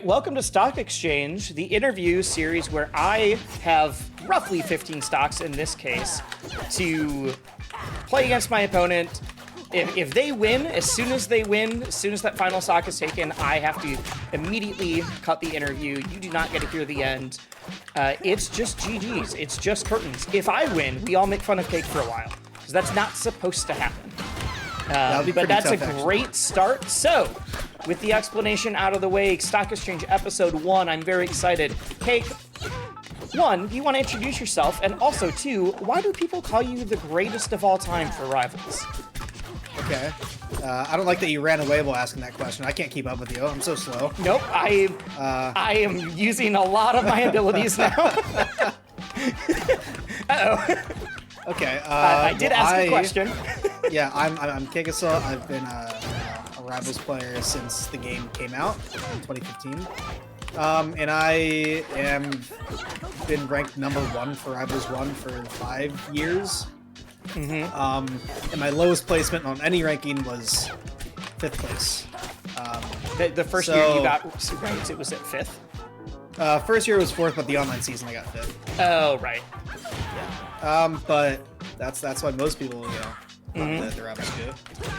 Welcome to Stock Exchange, the interview series where I have roughly 15 stocks in this case to play against my opponent. If they win, as soon as that final stock is taken, I have to immediately cut the interview. You do not get to hear the end. It's just GG's. It's just curtains. If I win, we all make fun of Cake for a while, because that's not supposed to happen. But that's tough, a great start. So, with the explanation out of the way, Stock Exchange Episode 1, I'm very excited. Cake, 1, do you want to introduce yourself? And also, 2, why do people call you the greatest of all time for Rivals? Okay. I don't like that you ran away while asking that question. I can't keep up with you. I'm so slow. Nope, I am using a lot of my abilities now. Uh-oh. Okay. I did ask a question. Yeah, I'm CakeAssault. I've been a Rivals player since the game came out in 2015. And I am been ranked #1 for Rivals 1 for 5 years. And my lowest placement on any ranking was 5th place. The first year you got ranked, it was at 5th? First year was 4th, but the online season I got 5th. Oh, right. Yeah. But that's why most people, the Rivals do.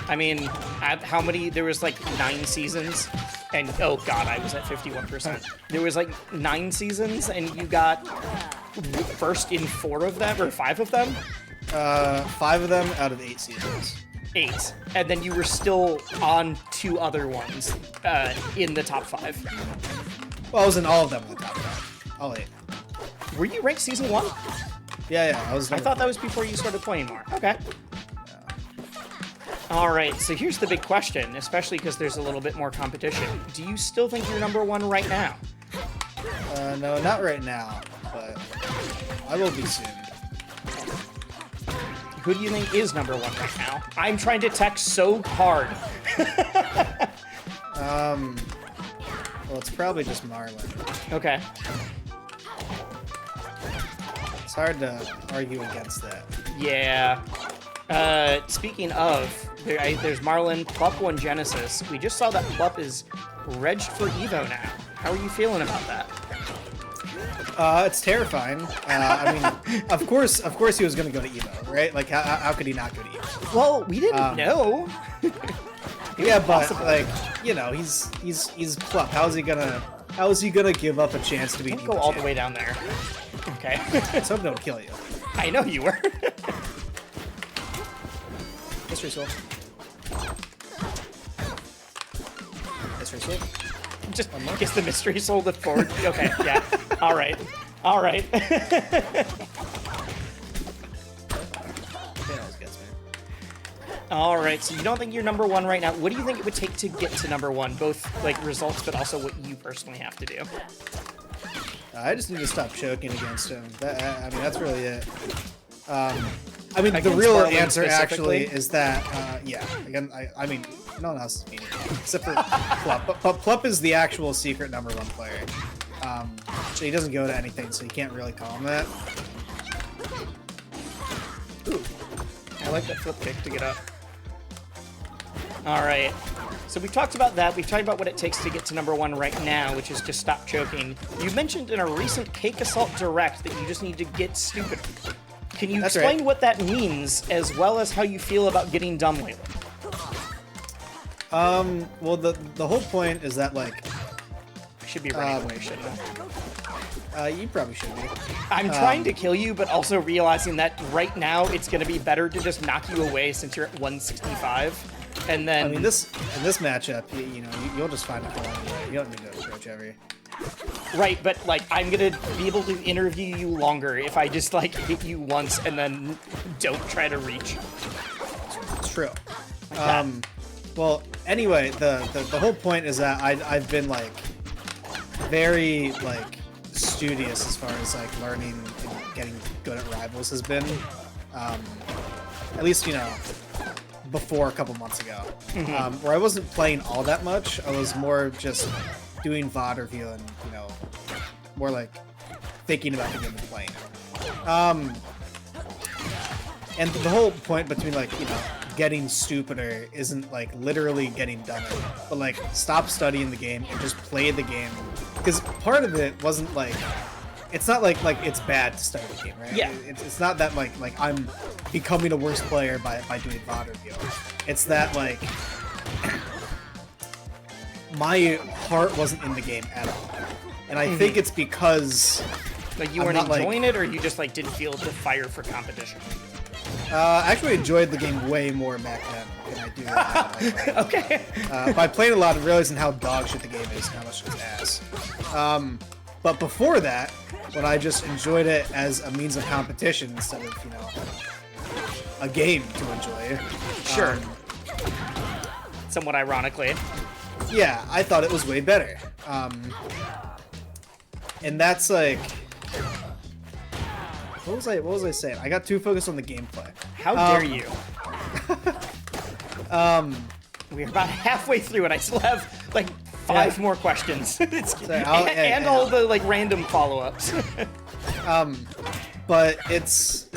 I mean, how many? There was like 9 seasons, and oh god, I was at 51%. There was like 9 seasons, and you got first in 4 of them, or 5 of them? 5 of them out of 8 seasons. 8. And then you were still on 2 other ones in the top 5. Well, I was in all of them in the top 5. All 8. Were you ranked season 1? Yeah, I thought that was before you started playing more. Okay. Alright, so here's the big question, especially because there's a little bit more competition. Do you still think you're #1 right now? No, not right now, but I will be soon. Who do you think is #1 right now? I'm trying to text so hard. Well, it's probably just Marlon. Okay. It's hard to argue against that. Yeah. Speaking of, there's Marlon, Plup won Genesis. We just saw that Plup is regged for Evo now. How are you feeling about that? It's terrifying. I mean, of course he was going to go to Evo, right? Like, how could he not go to Evo? Well, we didn't know. Yeah, but like, he's Plup. How is he gonna give up a chance to be? Don't go all the way down there. Okay. Let's hope don't kill you. I know you were. Mystery Soul. Mystery Soul. Just guess the Mystery Soul the forward. Okay, yeah. All right. All right. All right, so you don't think you're #1 right now. What do you think it would take to get to #1? Both like results, but also what you personally have to do. I just need to stop choking against him. I mean, that's really it. I mean, the real answer actually is that, yeah. Again, I mean, no one else is beating him except for Plup. But Plup is the actual secret #1 player. So he doesn't go to anything, so you can't really call him that. Ooh, I like that flip kick to get up. All right. So we've talked about that. We've talked about what it takes to get to #1 right now, which is just stop choking. You mentioned in a recent CakeAssault Direct that you just need to get stupider. Can you explain what that means, as well as how you feel about getting dumb lately? Well, the whole point is that, like... I should be running away, shouldn't I? You probably should be. I'm trying to kill you, but also realizing that right now it's going to be better to just knock you away since you're at 165. And then... I mean, in this matchup, you'll just find a kill anyway. You don't need to approach every... Right, but, like, I'm gonna be able to interview you longer if I just, like, hit you once and then don't try to reach. It's true. Well, anyway, the whole point is that I've been, like, very, like, studious as far as, like, learning and getting good at Rivals has been. At least, before a couple months ago. Where I wasn't playing all that much, I was more just doing VOD review and, more like thinking about the game and playing it. And the whole point between, like, getting stupider isn't like literally getting dumber, but like stop studying the game and just play the game. Because part of it wasn't like, it's not like it's bad to study the game, right? Yeah. It's not that like I'm becoming a worse player by doing VOD review. It's that like my heart wasn't in the game at all, and I think it's because like you weren't enjoying it, or you just like didn't feel the fire for competition. I actually enjoyed the game way more back then than I do right now. Okay. By playing a lot and realizing how dog shit the game is and how much it's ass. But before that, when I just enjoyed it as a means of competition instead of, you know, a game to enjoy. Sure. Somewhat ironically. Yeah, I thought it was way better. And that's like... What was I saying? I got too focused on the gameplay. How dare you? We're about halfway through and I still have like 5 more questions. And all the like random follow-ups. But it's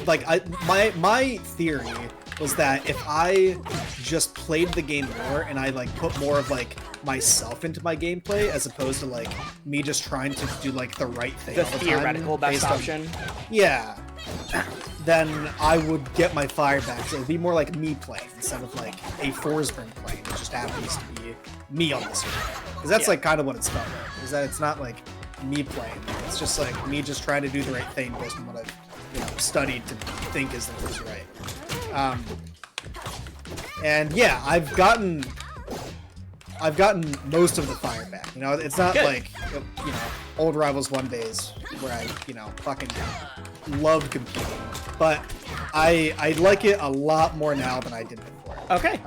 like my theory was that if I just played the game more and I like put more of like myself into my gameplay as opposed to like me just trying to do like the right thing. The theoretical best option. Yeah. Then I would get my fire back. So it'd be more like me playing instead of like a Forsberg playing. It just happens to be me on the screen. Because that's like kind of what it's felt like. Is that it's not like me playing. It's just like me just trying to do the right thing based on what I've studied to think is right. And yeah, I've gotten most of the fire back. You know, it's not like, you know, old Rivals 1 days where I, you know, fucking loved competing. But I like it a lot more now than I did before. Okay.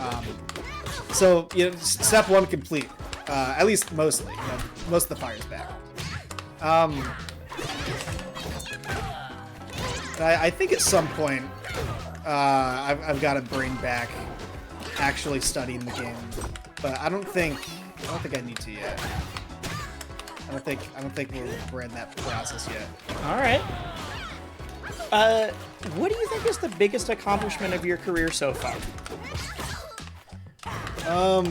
So, you know, step 1 complete. At least mostly. You know, most of the fire's back. I think at some point, I've got to bring back actually studying the game, but I don't think I need to yet. I don't think we're in that process yet. All right. What do you think is the biggest accomplishment of your career so far? Well,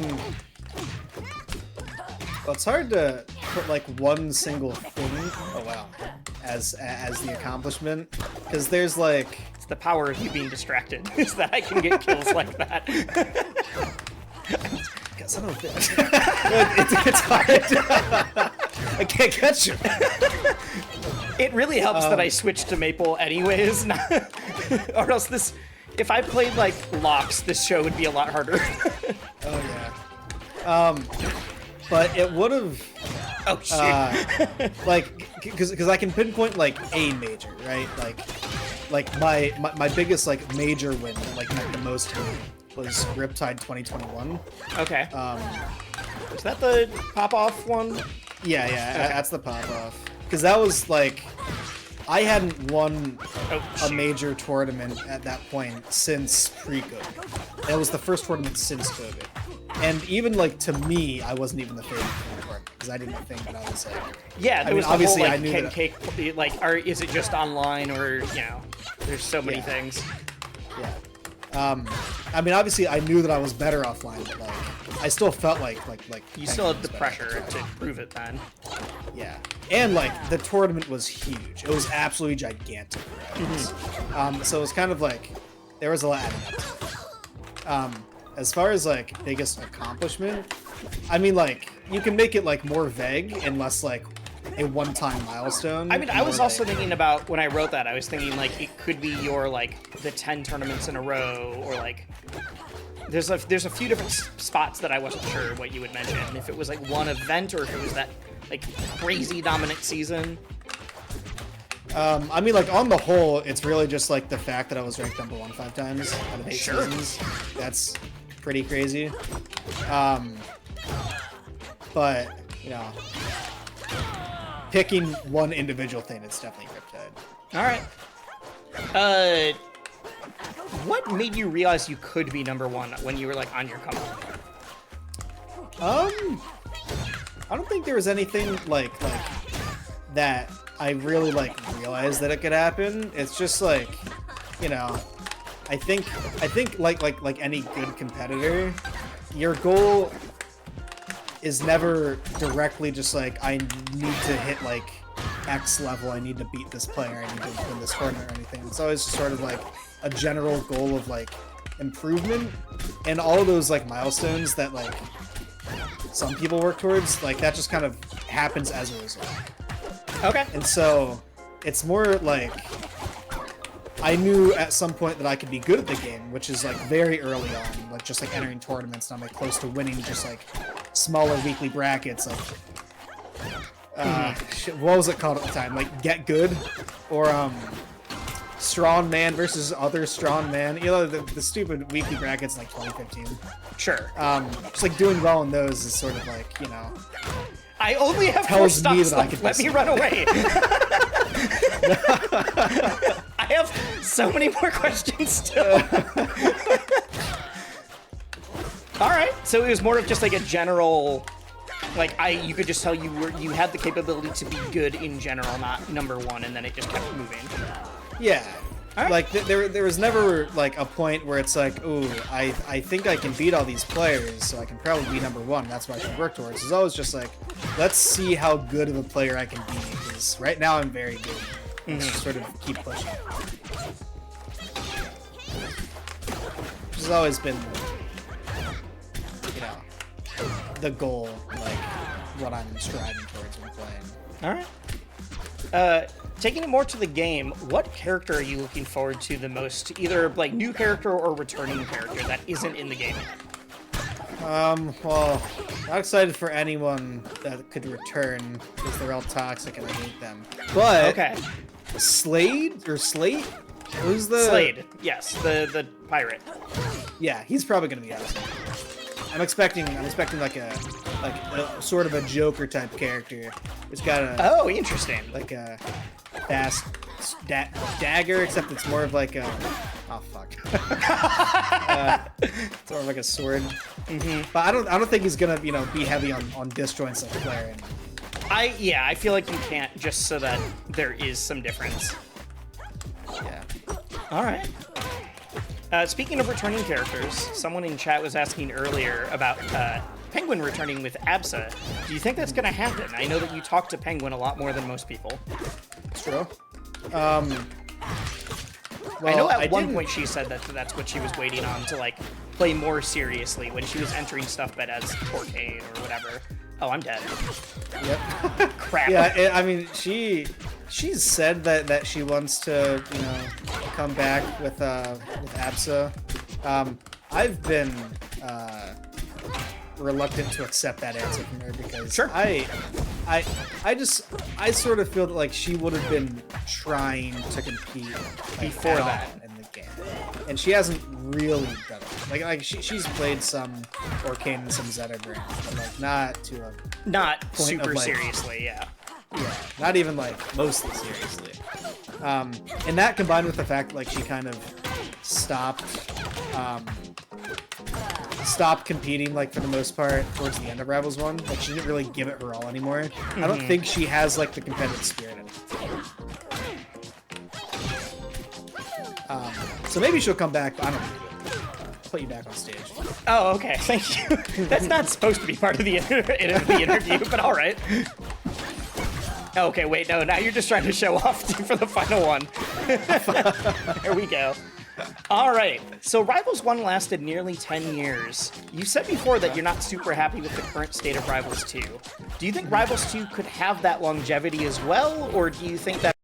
it's hard to put like one single thing. Oh wow, as the accomplishment, because there's like. The power of you being distracted is that I can get kills like that. Son of a bitch. It's hard. I can't catch you. It really helps that I switched to Maple anyways, or else if I played like Locks, this show would be a lot harder. Oh yeah. But it would have. Oh shit. Like, because I can pinpoint like a major, right? Like my biggest like major win, like the most to me, was Riptide 2021. Okay. Is that the pop-off one? Yeah, okay. That's the pop-off. Because that was like, I hadn't won a major tournament at that point since pre-COVID. It was the first tournament since COVID. And even like to me, I wasn't even the favorite for the tournament because I didn't think that I was like. Yeah, there was obviously the whole, I knew that. Cake, like, or is it just online, or you know, there's so many things. Yeah. I mean, obviously, I knew that I was better offline, but like, I still felt like you still had the pressure to prove it then. Yeah, and like the tournament was huge. It was absolutely gigantic. So it was kind of like there was a lot adding up to it. As far as like biggest accomplishment, I mean, like you can make it like more vague and less like a one-time milestone. I mean, I was also thinking about when I wrote that. I was thinking like it could be your like the 10 tournaments in a row, or like there's a few different spots that I wasn't sure what you would mention. If it was like one event, or if it was that like crazy dominant season. I mean, like on the whole, it's really just like the fact that I was ranked #1 5 times out of 8 seasons. That's pretty crazy. But you know, picking one individual thing, it's definitely Riptide. All right. What made you realize you could be #1 when you were like on your come up? I don't think there was anything like that I really like realized that it could happen. It's just like, you know, I think like any good competitor, your goal is never directly just like I need to hit like X level, I need to beat this player, I need to win this tournament or anything. It's always just sort of like a general goal of like improvement, and all of those like milestones that like some people work towards, like that just kind of happens as a result. Okay. And so it's more like I knew at some point that I could be good at the game, which is like very early on, like just like entering tournaments, and I'm like close to winning just like smaller weekly brackets, like shit, what was it called at the time? Like Get Good, or Strong Man versus Other Strong Man. You know, the stupid weekly brackets in like 2015. Sure. Just like doing well in those is sort of like, you know. I only have 4 tells me stocks that I left. could Let me run away. I have so many more questions still. All right. So it was more of just like a general, like you could just tell you had the capability to be good in general, not number one, and then it just kept moving. Yeah. Right. Like there was never like a point where it's like, ooh, I think I can beat all these players, so I can probably be number one. That's what I should work towards. It's always just like, let's see how good of a player I can be, because right now I'm very good. Let's just sort of keep pushing. Which has always been, you know, the goal, like what I'm striving towards when playing. All right. Taking it more to the game, what character are you looking forward to the most? Either like new character or returning character that isn't in the game yet? Well, not excited for anyone that could return because they're all toxic and I hate them. But Okay. Slade or Slate? Who's the Slade, yes, the pirate. Yeah, he's probably gonna be awesome. I'm expecting like a sort of a Joker type character. It's got a Oh, interesting. like a fast dagger, except it's more of like a oh fuck. It's more of like a sword. But I don't think he's gonna be heavy on disjoints like Claire. I feel like you can't, just so that there is some difference. Yeah. All right. Speaking of returning characters, someone in chat was asking earlier about Penguin returning with Absa. Do you think that's going to happen? I know that you talk to Penguin a lot more than most people. It's true. Well, I know at one point she said that that's what she was waiting on to like play more seriously when she was entering stuff but as Corcade or whatever. Oh, I'm dead. Yep. Crap. Yeah, I mean, she's said that she wants to, come back with Absa. I've been reluctant to accept that answer from her because Sure. I sort of feel that like she would have been trying to compete Before that. in the game, and she hasn't really done it. Like she's played some Arcane and some Zeta brands, but like not to a Not point super of, like, seriously, yeah. yeah, not even like mostly seriously. And that combined with the fact like she kind of stopped competing like for the most part towards the end of Rivals 1. Like she didn't really give it her all anymore. I don't think she has like the competitive spirit anymore. So maybe she'll come back, but I don't know. Put you back on stage. Oh, okay. Thank you. That's not supposed to be part of the interview, but all right. Okay, wait, no, now you're just trying to show off for the final one. There we go. All right, so Rivals 1 lasted nearly 10 years. You said before that you're not super happy with the current state of Rivals 2. Do you think Rivals 2 could have that longevity as well, or do you think that